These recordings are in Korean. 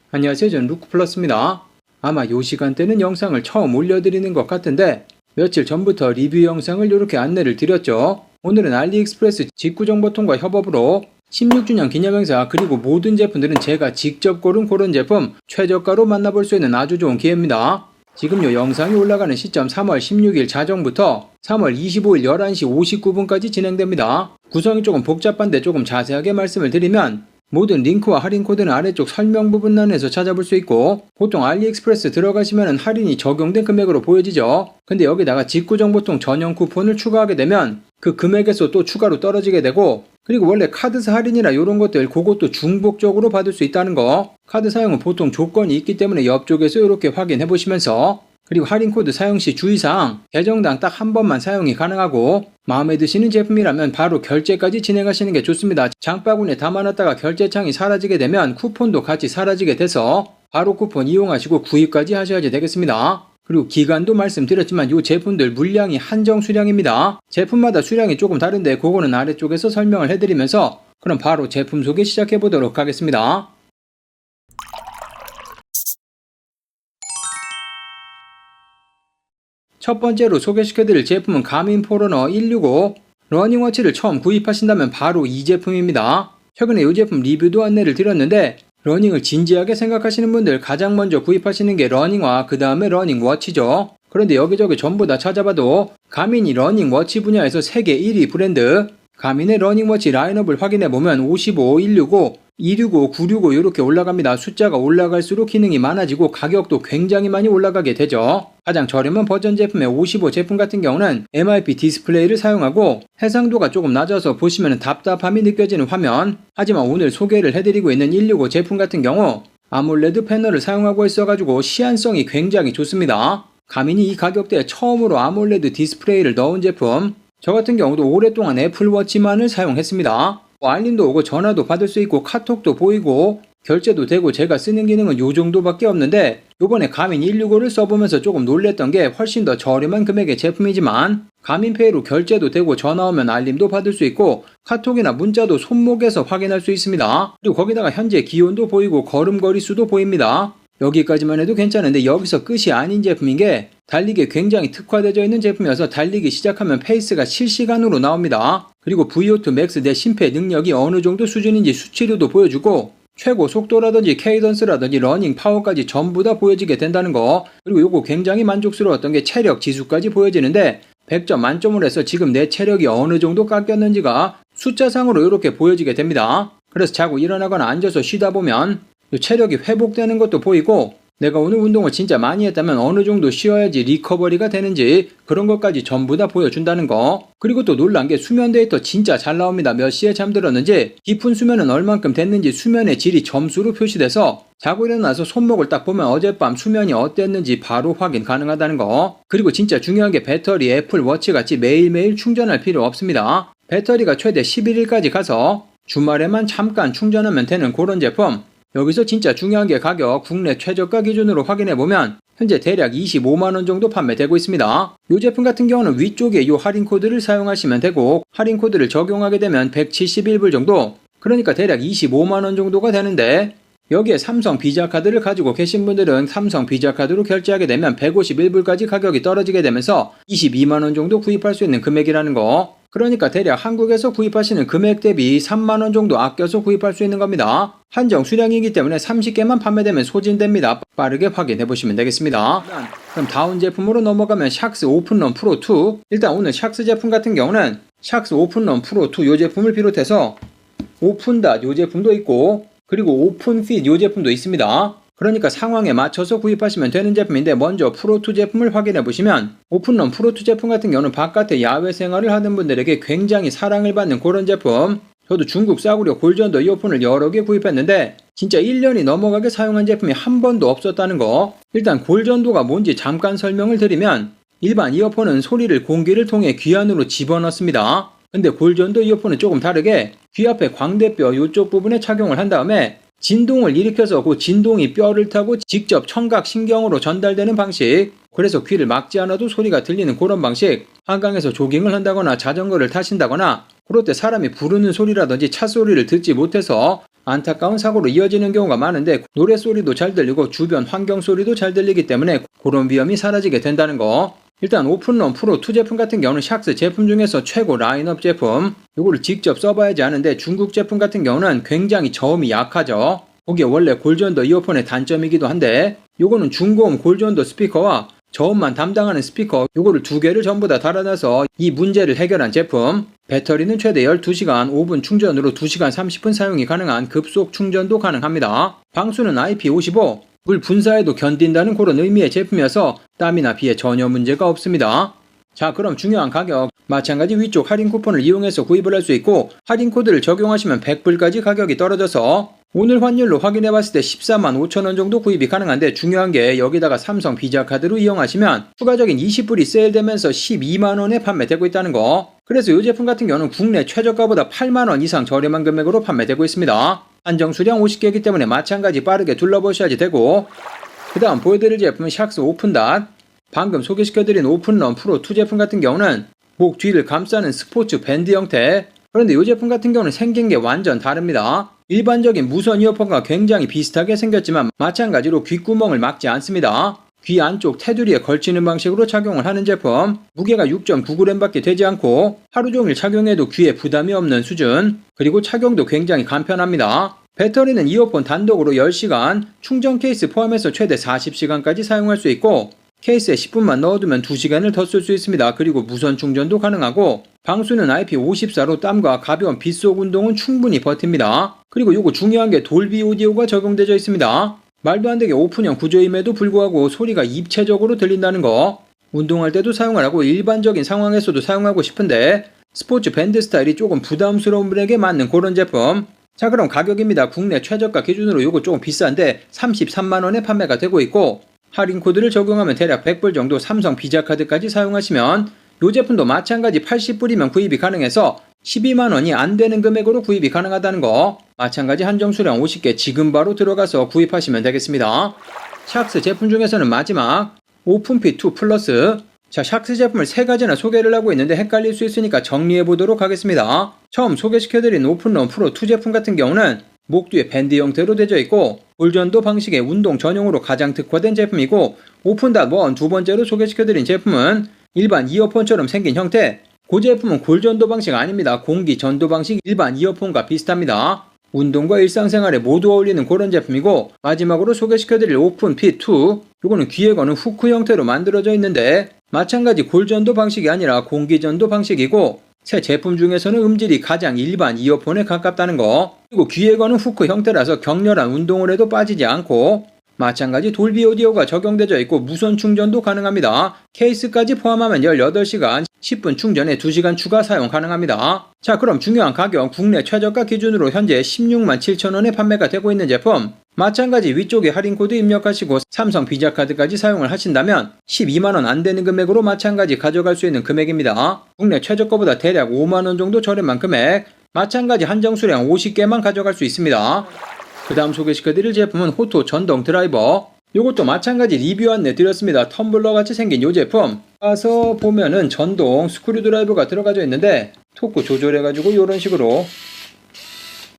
안녕하세요. 저는 루크플러스입니다. 아마 요 시간대는 영상을 처음 올려드리는 것 같은데 며칠 전부터 리뷰 영상을 이렇게 안내를 드렸죠. 오늘은 알리익스프레스 직구정보통과 협업으로 16주년 기념행사 그리고 모든 제품들은 제가 직접 고른 그런 제품 최저가로 만나볼 수 있는 아주 좋은 기회입니다. 지금 요 영상이 올라가는 시점 3월 16일 자정부터 3월 25일 11시 59분까지 진행됩니다. 구성이 조금 복잡한데 조금 자세하게 말씀을 드리면 모든 링크와 할인 코드는 아래쪽 설명 부분란에서 찾아볼 수 있고 보통 알리익스프레스 들어가시면 할인이 적용된 금액으로 보여지죠. 근데 여기다가 직구정보통 전용 쿠폰을 추가하게 되면 그 금액에서 또 추가로 떨어지게 되고 그리고 원래 카드사 할인이나 이런 것들 그것도 중복적으로 받을 수 있다는 거 카드 사용은 보통 조건이 있기 때문에 옆쪽에서 이렇게 확인해 보시면서 그리고 할인 코드 사용 시 주의사항 계정당 딱 한 번만 사용이 가능하고 마음에 드시는 제품이라면 바로 결제까지 진행하시는 게 좋습니다. 장바구니에 담아놨다가 결제창이 사라지게 되면 쿠폰도 같이 사라지게 돼서 바로 쿠폰 이용하시고 구입까지 하셔야지 되겠습니다. 그리고 기간도 말씀드렸지만 이 제품들 물량이 한정 수량입니다. 제품마다 수량이 조금 다른데 그거는 아래쪽에서 설명을 해드리면서 그럼 바로 제품 소개 시작해 보도록 하겠습니다. 첫 번째로 소개시켜드릴 제품은 가민 포러너 165 러닝워치를 처음 구입하신다면 바로 이 제품입니다. 최근에 이 제품 리뷰도 안내를 드렸는데 러닝을 진지하게 생각하시는 분들 가장 먼저 구입하시는 게 러닝화 그 다음에 러닝워치죠. 그런데 여기저기 전부 다 찾아봐도 가민이 러닝워치 분야에서 세계 1위 브랜드 가민의 러닝워치 라인업을 확인해보면 55, 165, 265, 965 이렇게 올라갑니다. 숫자가 올라갈수록 기능이 많아지고 가격도 굉장히 많이 올라가게 되죠. 가장 저렴한 버전 제품의 55 제품 같은 경우는 MIP 디스플레이를 사용하고 해상도가 조금 낮아서 보시면 답답함이 느껴지는 화면 하지만 오늘 소개를 해드리고 있는 165 제품 같은 경우 아몰레드 패널을 사용하고 있어가지고 시안성이 굉장히 좋습니다. 가민이 이 가격대에 처음으로 아몰레드 디스플레이를 넣은 제품 저 같은 경우도 오랫동안 애플워치만을 사용했습니다. 알림도 오고 전화도 받을 수 있고 카톡도 보이고 결제도 되고 제가 쓰는 기능은 요 정도밖에 없는데 요번에 가민 165를 써보면서 조금 놀랬던 게 훨씬 더 저렴한 금액의 제품이지만 가민페이로 결제도 되고 전화 오면 알림도 받을 수 있고 카톡이나 문자도 손목에서 확인할 수 있습니다. 그리고 거기다가 현재 기온도 보이고 걸음걸이 수도 보입니다. 여기까지만 해도 괜찮은데 여기서 끝이 아닌 제품인 게 달리기에 굉장히 특화되어 있는 제품이어서 달리기 시작하면 페이스가 실시간으로 나옵니다. 그리고 VO2 맥스 내 심폐 능력이 어느 정도 수준인지 수치료도 보여주고 최고 속도라든지 케이던스라든지 러닝 파워까지 전부 다 보여지게 된다는 거 그리고 요거 굉장히 만족스러웠던 게 체력 지수까지 보여지는데 100점 만점으로 해서 지금 내 체력이 어느 정도 깎였는지가 숫자상으로 이렇게 보여지게 됩니다. 그래서 자고 일어나거나 앉아서 쉬다 보면 체력이 회복되는 것도 보이고 내가 오늘 운동을 진짜 많이 했다면 어느 정도 쉬어야지 리커버리가 되는지 그런 것까지 전부 다 보여준다는 거 그리고 또 놀란 게 수면 데이터 진짜 잘 나옵니다. 몇 시에 잠들었는지 깊은 수면은 얼만큼 됐는지 수면의 질이 점수로 표시돼서 자고 일어나서 손목을 딱 보면 어젯밤 수면이 어땠는지 바로 확인 가능하다는 거 그리고 진짜 중요한 게 배터리 애플워치 같이 매일매일 충전할 필요 없습니다. 배터리가 최대 11일까지 가서 주말에만 잠깐 충전하면 되는 그런 제품 여기서 진짜 중요한 게 가격 국내 최저가 기준으로 확인해보면 현재 대략 25만원 정도 판매되고 있습니다. 이 제품 같은 경우는 위쪽에 이 할인 코드를 사용하시면 되고 할인 코드를 적용하게 되면 171불 정도 그러니까 대략 25만원 정도가 되는데 여기에 삼성 비자 카드를 가지고 계신 분들은 삼성 비자 카드로 결제하게 되면 151불까지 가격이 떨어지게 되면서 22만원 정도 구입할 수 있는 금액이라는 거 그러니까 대략 한국에서 구입하시는 금액 대비 3만원 정도 아껴서 구입할 수 있는 겁니다. 한정 수량이기 때문에 30개만 판매되면 소진됩니다. 빠르게 확인해 보시면 되겠습니다. 그럼 다음 제품으로 넘어가면 샥스 오픈런 프로 2 일단 오늘 샥스 제품 같은 경우는 샥스 오픈런 프로 2 이 제품을 비롯해서 오픈닷 이 제품도 있고 그리고 오픈핏 이 제품도 있습니다. 그러니까 상황에 맞춰서 구입하시면 되는 제품인데 먼저 프로2 제품을 확인해 보시면 오픈런 프로2 제품 같은 경우는 바깥에 야외 생활을 하는 분들에게 굉장히 사랑을 받는 그런 제품 저도 중국 싸구려 골전도 이어폰을 여러 개 구입했는데 진짜 1년이 넘어가게 사용한 제품이 한 번도 없었다는 거 일단 골전도가 뭔지 잠깐 설명을 드리면 일반 이어폰은 소리를 공기를 통해 귀 안으로 집어넣습니다. 근데 골전도 이어폰은 조금 다르게 귀 앞에 광대뼈 이쪽 부분에 착용을 한 다음에 진동을 일으켜서 그 진동이 뼈를 타고 직접 청각신경으로 전달되는 방식 그래서 귀를 막지 않아도 소리가 들리는 그런 방식 한강에서 조깅을 한다거나 자전거를 타신다거나 그럴 때 사람이 부르는 소리라든지 차 소리를 듣지 못해서 안타까운 사고로 이어지는 경우가 많은데 노랫소리도 잘 들리고 주변 환경 소리도 잘 들리기 때문에 그런 위험이 사라지게 된다는 거. 일단 오픈런 프로 2 제품 같은 경우는 샥스 제품 중에서 최고 라인업 제품. 요거를 직접 써봐야지 아는데 중국 제품 같은 경우는 굉장히 저음이 약하죠. 거기에 원래 골전도 이어폰의 단점이기도 한데 요거는 중고음 골전도 스피커와 저음만 담당하는 스피커 요거를 2개를 전부 다 달아놔서 이 문제를 해결한 제품. 배터리는 최대 12시간 5분 충전으로 2시간 30분 사용이 가능한 급속 충전도 가능합니다. 방수는 IP55, 물 분사에도 견딘다는 그런 의미의 제품이어서 땀이나 비에 전혀 문제가 없습니다. 자, 그럼 중요한 가격. 마찬가지 위쪽 할인 쿠폰을 이용해서 구입을 할 수 있고 할인 코드를 적용하시면 100불까지 가격이 떨어져서 오늘 환율로 확인해봤을 때 145,000원 정도 구입이 가능한데 중요한 게 여기다가 삼성 비자 카드로 이용하시면 추가적인 20불이 세일되면서 12만원에 판매되고 있다는 거. 그래서 이 제품 같은 경우는 국내 최저가보다 8만원 이상 저렴한 금액으로 판매되고 있습니다. 한정 수량 50개이기 때문에 마찬가지 빠르게 둘러보셔야지 되고, 그 다음 보여드릴 제품은 샥스 오픈닷. 방금 소개시켜드린 오픈런 프로 2 제품 같은 경우는 목 뒤를 감싸는 스포츠 밴드 형태. 그런데 이 제품 같은 경우는 생긴 게 완전 다릅니다. 일반적인 무선 이어폰과 굉장히 비슷하게 생겼지만 마찬가지로 귓구멍을 막지 않습니다. 귀 안쪽 테두리에 걸치는 방식으로 착용을 하는 제품. 무게가 6.9g 밖에 되지 않고 하루 종일 착용해도 귀에 부담이 없는 수준. 그리고 착용도 굉장히 간편합니다. 배터리는 이어폰 단독으로 10시간, 충전 케이스 포함해서 최대 40시간까지 사용할 수 있고 케이스에 10분만 넣어두면 2시간을 더 쓸 수 있습니다. 그리고 무선 충전도 가능하고 방수는 IP54로 땀과 가벼운 빗속 운동은 충분히 버팁니다. 그리고 요거 중요한 게 돌비 오디오가 적용되어 있습니다. 말도 안 되게 오픈형 구조임에도 불구하고 소리가 입체적으로 들린다는 거. 운동할 때도 사용을 하고 일반적인 상황에서도 사용하고 싶은데 스포츠 밴드 스타일이 조금 부담스러운 분에게 맞는 그런 제품. 자, 그럼 가격입니다. 국내 최저가 기준으로 요거 조금 비싼데 33만원에 판매가 되고 있고 할인 코드를 적용하면 대략 100불 정도 삼성 비자카드까지 사용하시면 이 제품도 마찬가지 80불이면 구입이 가능해서 12만원이 안 되는 금액으로 구입이 가능하다는 거. 마찬가지 한정 수량 50개 지금 바로 들어가서 구입하시면 되겠습니다. 샥스 제품 중에서는 마지막 오픈핏 2 플러스. 자, 샥스 제품을 3가지나 소개를 하고 있는데 헷갈릴 수 있으니까 정리해 보도록 하겠습니다. 처음 소개시켜드린 오픈런 프로 2 제품 같은 경우는 목 뒤에 밴드 형태로 되어 있고 골전도 방식의 운동 전용으로 가장 특화된 제품이고 오픈닷 1 두 번째로 소개시켜드린 제품은 일반 이어폰처럼 생긴 형태. 그 제품은 골전도 방식 아닙니다. 공기 전도 방식 일반 이어폰과 비슷합니다. 운동과 일상생활에 모두 어울리는 그런 제품이고 마지막으로 소개시켜드릴 오픈핏 2 이거는 귀에 거는 후크 형태로 만들어져 있는데 마찬가지 골전도 방식이 아니라 공기전도 방식이고 새 제품 중에서는 음질이 가장 일반 이어폰에 가깝다는 거. 그리고 귀에 거는 후크 형태라서 격렬한 운동을 해도 빠지지 않고 마찬가지 돌비 오디오가 적용되어 있고 무선 충전도 가능합니다. 케이스까지 포함하면 18시간 10분 충전에 2시간 추가 사용 가능합니다. 자, 그럼 중요한 가격. 국내 최저가 기준으로 현재 16만 7천원에 판매가 되고 있는 제품. 마찬가지 위쪽에 할인 코드 입력하시고 삼성 비자카드까지 사용을 하신다면 12만원 안 되는 금액으로 마찬가지 가져갈 수 있는 금액입니다. 국내 최저가보다 대략 5만원 정도 저렴한 금액. 마찬가지 한정 수량 50개만 가져갈 수 있습니다. 그 다음 소개시켜드릴 제품은 호토 전동 드라이버. 요것도 마찬가지 리뷰 안내 드렸습니다. 텀블러 같이 생긴 요 제품. 가서 보면은 전동 스크류 드라이버가 들어가져 있는데 토크 조절해가지고 요런 식으로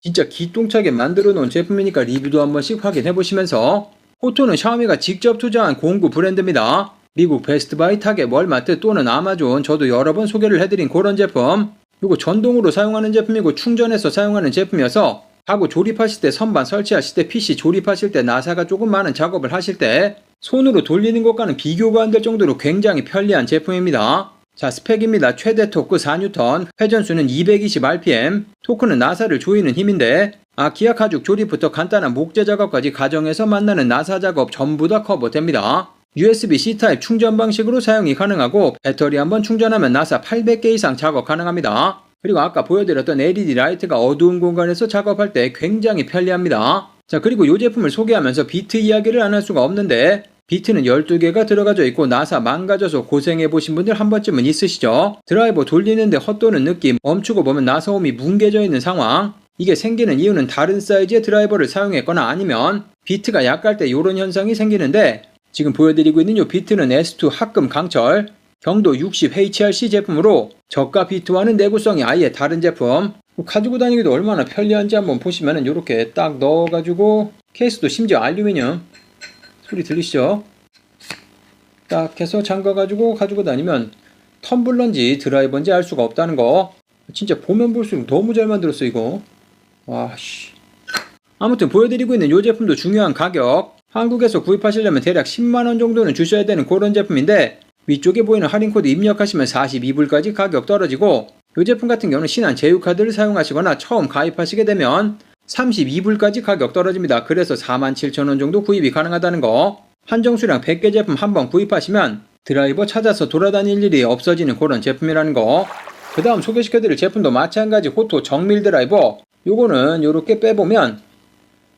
진짜 기똥차게 만들어 놓은 제품이니까 리뷰도 한 번씩 확인해 보시면서. 호토는 샤오미가 직접 투자한 공구 브랜드입니다. 미국 베스트바이, 타겟, 월마트 또는 아마존 저도 여러 번 소개를 해드린 그런 제품. 요거 전동으로 사용하는 제품이고 충전해서 사용하는 제품이어서 하고 조립하실 때 선반 설치하실 때 PC 조립하실 때 나사가 조금 많은 작업을 하실 때 손으로 돌리는 것과는 비교가 안 될 정도로 굉장히 편리한 제품입니다. 자, 스펙입니다. 최대 토크 4N, 회전수는 220rpm, 토크는 나사를 조이는 힘인데 기아 가죽 조립부터 간단한 목재 작업까지 가정에서 만나는 나사 작업 전부 다 커버됩니다. USB-C 타입 충전 방식으로 사용이 가능하고 배터리 한번 충전하면 나사 800개 이상 작업 가능합니다. 그리고 아까 보여드렸던 LED 라이트가 어두운 공간에서 작업할 때 굉장히 편리합니다. 자, 그리고 이 제품을 소개하면서 비트 이야기를 안 할 수가 없는데 비트는 12개가 들어가져 있고 나사 망가져서 고생해보신 분들 한 번쯤은 있으시죠? 드라이버 돌리는데 헛도는 느낌, 멈추고 보면 나사홈이 뭉개져 있는 상황. 이게 생기는 이유는 다른 사이즈의 드라이버를 사용했거나 아니면 비트가 약할 때 이런 현상이 생기는데 지금 보여드리고 있는 이 비트는 S2 합금 강철 경도 60 HRC 제품으로 저가 비트와는 내구성이 아예 다른 제품. 가지고 다니기도 얼마나 편리한지 한번 보시면은 이렇게 딱 넣어가지고 케이스도 심지어 알루미늄 소리 들리시죠? 딱 해서 잠가가지고 가지고 다니면 텀블러인지 드라이버인지 알 수가 없다는 거. 진짜 보면 볼수록 너무 잘 만들었어 이거. 와씨. 아무튼 보여드리고 있는 이 제품도 중요한 가격. 한국에서 구입하시려면 대략 10만원 정도는 주셔야 되는 그런 제품인데 위쪽에 보이는 할인코드 입력하시면 42불까지 가격 떨어지고 이 제품 같은 경우는 신한 제휴카드를 사용하시거나 처음 가입하시게 되면 32불까지 가격 떨어집니다. 그래서 47,000원 정도 구입이 가능하다는 거. 한정 수량 100개 제품 한번 구입하시면 드라이버 찾아서 돌아다닐 일이 없어지는 그런 제품이라는 거. 그 다음 소개시켜드릴 제품도 마찬가지 호토 정밀 드라이버. 요거는 요렇게 빼보면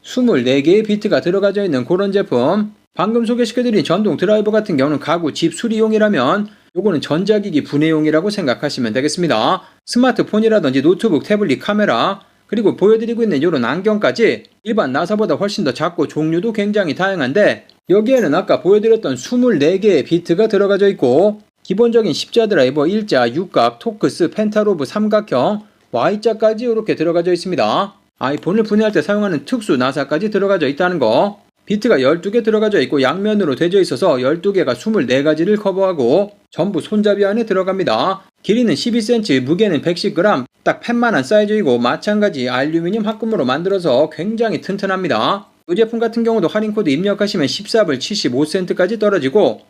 24개의 비트가 들어가져 있는 그런 제품. 방금 소개시켜드린 전동 드라이버 같은 경우는 가구 집 수리용이라면 요거는 전자기기 분해용이라고 생각하시면 되겠습니다. 스마트폰이라든지 노트북, 태블릿, 카메라 그리고 보여드리고 있는 요런 안경까지 일반 나사보다 훨씬 더 작고 종류도 굉장히 다양한데 여기에는 아까 보여드렸던 24개의 비트가 들어가져 있고 기본적인 십자 드라이버, 일자, 육각, 토크스, 펜타로브, 삼각형, Y자까지 이렇게 들어가져 있습니다. 아이폰을 분해할 때 사용하는 특수 나사까지 들어가져 있다는 거. 비트가 12개 들어가져 있고 양면으로 되어 있어서 12개가 24가지를 커버하고 전부 손잡이 안에 들어갑니다. 길이는 12cm, 무게는 110g, 딱 펜만한 사이즈이고 마찬가지 알루미늄 합금으로 만들어서 굉장히 튼튼합니다. 이 제품 같은 경우도 할인코드 입력하시면 14불 75센트까지 떨어지고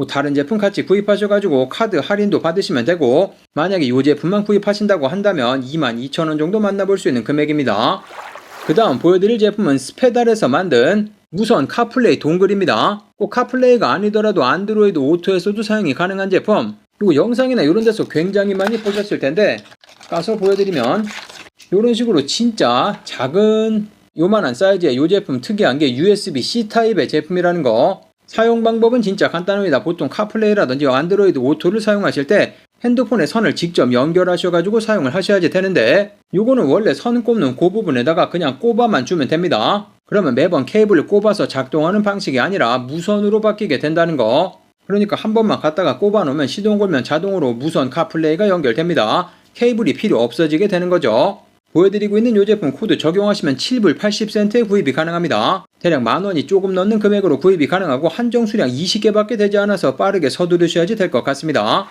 다른 제품 같이 구입하셔가지고 카드 할인도 받으시면 되고 만약에 이 제품만 구입하신다고 한다면 22,000원 정도 만나볼 수 있는 금액입니다. 그 다음 보여드릴 제품은 스페달에서 만든 무선 카플레이 동글입니다. 꼭 카플레이가 아니더라도 안드로이드 오토에서도 사용이 가능한 제품. 그리고 영상이나 이런 데서 굉장히 많이 보셨을 텐데 까서 보여드리면 이런 식으로 진짜 작은 요만한 사이즈의 이 제품 특이한 게 USB-C 타입의 제품이라는 거. 사용 방법은 진짜 간단합니다. 보통 카플레이라든지 안드로이드 오토를 사용하실 때 핸드폰에 선을 직접 연결하셔가지고 사용을 하셔야지 되는데 요거는 원래 선 꼽는 그 부분에다가 그냥 꼽아만 주면 됩니다. 그러면 매번 케이블을 꼽아서 작동하는 방식이 아니라 무선으로 바뀌게 된다는 거. 그러니까 한 번만 갖다가 꼽아 놓으면 시동 걸면 자동으로 무선 카플레이가 연결됩니다. 케이블이 필요 없어지게 되는 거죠. 보여드리고 있는 이 제품 코드 적용하시면 7불 80센트에 구입이 가능합니다. 대략 만원이 조금 넘는 금액으로 구입이 가능하고 한정 수량 20개밖에 되지 않아서 빠르게 서두르셔야지 될 것 같습니다.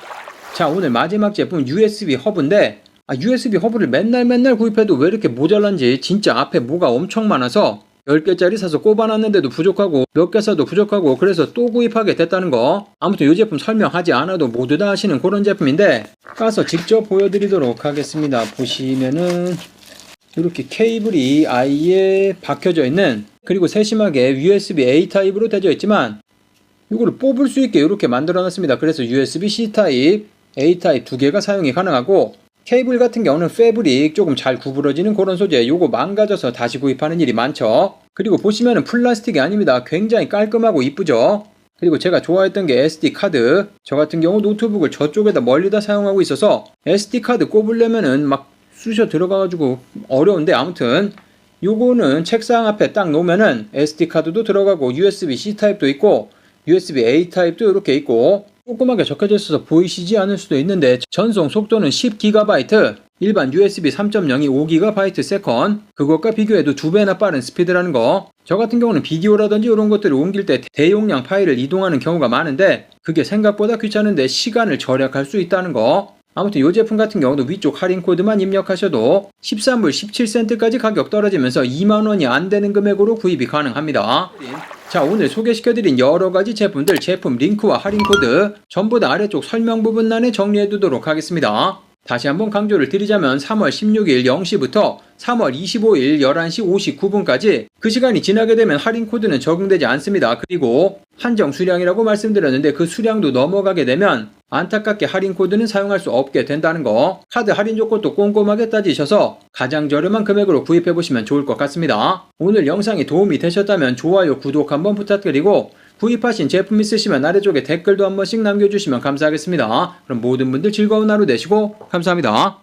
자, 오늘 마지막 제품 USB 허브인데 USB 허브를 맨날 구입해도 왜 이렇게 모자란지 진짜 앞에 뭐가 엄청 많아서 10개짜리 사서 꼽아놨는데도 부족하고 몇 개 사도 부족하고 그래서 또 구입하게 됐다는 거. 아무튼 이 제품 설명하지 않아도 모두 다 아시는 그런 제품인데 까서 직접 보여드리도록 하겠습니다. 보시면은 이렇게 케이블이 아예 박혀져 있는 그리고 세심하게 USB-A 타입으로 되어 있지만 이거를 뽑을 수 있게 이렇게 만들어 놨습니다. 그래서 USB-C 타입, A 타입 두 개가 사용이 가능하고 케이블 같은 경우는 패브릭 조금 잘 구부러지는 그런 소재 요거 망가져서 다시 구입하는 일이 많죠. 그리고 보시면은 플라스틱이 아닙니다. 굉장히 깔끔하고 이쁘죠. 그리고 제가 좋아했던 게 SD카드. 저 같은 경우 노트북을 저쪽에다 멀리다 사용하고 있어서 SD카드 꼽으려면은 막 쑤셔 들어가가지고 어려운데 아무튼 요거는 책상 앞에 딱 놓으면은 SD카드도 들어가고 USB-C 타입도 있고 USB-A 타입도 이렇게 있고 조그맣게 적혀져 있어서 보이시지 않을 수도 있는데 전송 속도는 10GB, 일반 USB 3.0이 5GB 세컨. 그것과 비교해도 2배나 빠른 스피드라는 거. 저 같은 경우는 비디오라든지 이런 것들을 옮길 때 대용량 파일을 이동하는 경우가 많은데 그게 생각보다 귀찮은데 시간을 절약할 수 있다는 거. 아무튼 이 제품 같은 경우도 위쪽 할인 코드만 입력하셔도 13불 17센트까지 가격 떨어지면서 2만원이 안 되는 금액으로 구입이 가능합니다. 자, 오늘 소개시켜드린 여러가지 제품들 제품 링크와 할인 코드 전부 다 아래쪽 설명 부분란에 정리해두도록 하겠습니다. 다시 한번 강조를 드리자면 3월 16일 0시부터 3월 25일 11시 59분까지 그 시간이 지나게 되면 할인 코드는 적용되지 않습니다. 그리고 한정 수량이라고 말씀드렸는데 그 수량도 넘어가게 되면 안타깝게 할인 코드는 사용할 수 없게 된다는 거. 카드 할인 조건도 꼼꼼하게 따지셔서 가장 저렴한 금액으로 구입해보시면 좋을 것 같습니다. 오늘 영상이 도움이 되셨다면 좋아요, 구독 한번 부탁드리고 구입하신 제품 있으시면 아래쪽에 댓글도 한 번씩 남겨주시면 감사하겠습니다. 그럼 모든 분들 즐거운 하루 되시고 감사합니다.